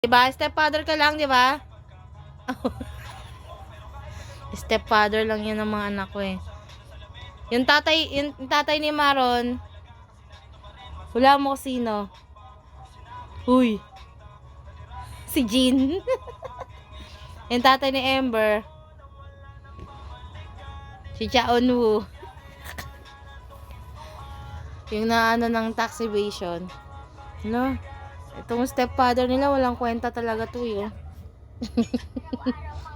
Diba? Stepfather ka lang, diba? Stepfather lang yan ng mga anak ko eh. Yung tatay ni Maron, wala mo sino. Huy. Si Jean. Yung tatay ni Ember, si Chaonwoo. Yung naano ng tax evasion. No? Itong stepfather nila, walang kwenta talaga to eh.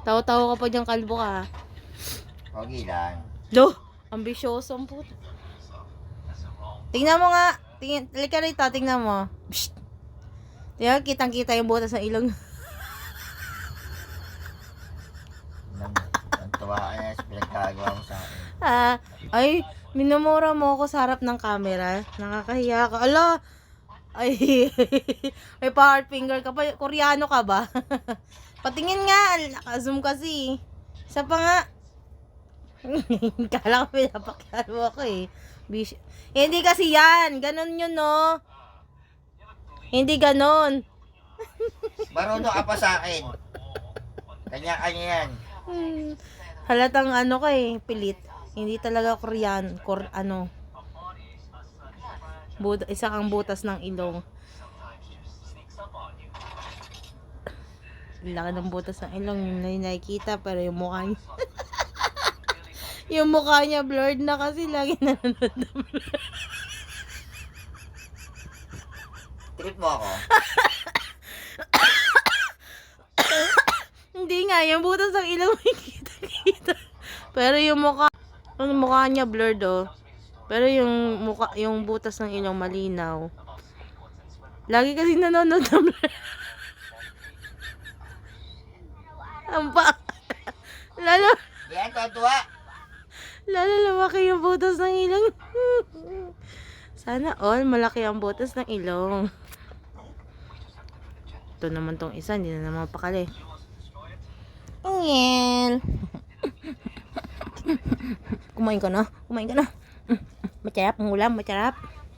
Tawa-tawa ka pa dyan, kalbo ka. Pogi lang. Do, ambisyoso ang puto. Tingnan mo nga. Halika rito, tingnan mo. Psst. Tingnan, kitang-kita yung butas ng ilong. Ang tuwa ka niya sa pinagkagawa mo sa akin. Ay, minumura mo ako sa harap ng camera. Nakakahiya ka. Ala, ay, may power finger ka pa. Koreano ka ba? Patingin nga, naka-zoom kasi. Isa pa nga. Kala ko pinapakyaro mo ako eh. Hindi kasi yan. Ganon yun, no? Hindi ganon. Marunong ka pa sa akin. Kanya-kanya yan. Halatang ano ka eh, pilit. Hindi talaga Korean. Isa kang butas ng ilong. Laki ng butas ng ilong, yung nakikita, pero yung mukha niya. Yung mukha niya blurred na kasi lagi nanonood ng blur. Trip mo ako. Hindi nga, yung butas ng ilong may kita. Pero yung mukha niya blurred oh. Pero yung butas ng ilong malinaw. Lagi kasi nanonood ng blur. Ang pa. Yan, tuwa. Lalo lumaki yung butas ng ilong. Sana all malaki ang butas ng ilong. Ito naman tong isa, hindi na naman pakali. Ngel. Kumain ka na. Masarap ang ulam, masarap.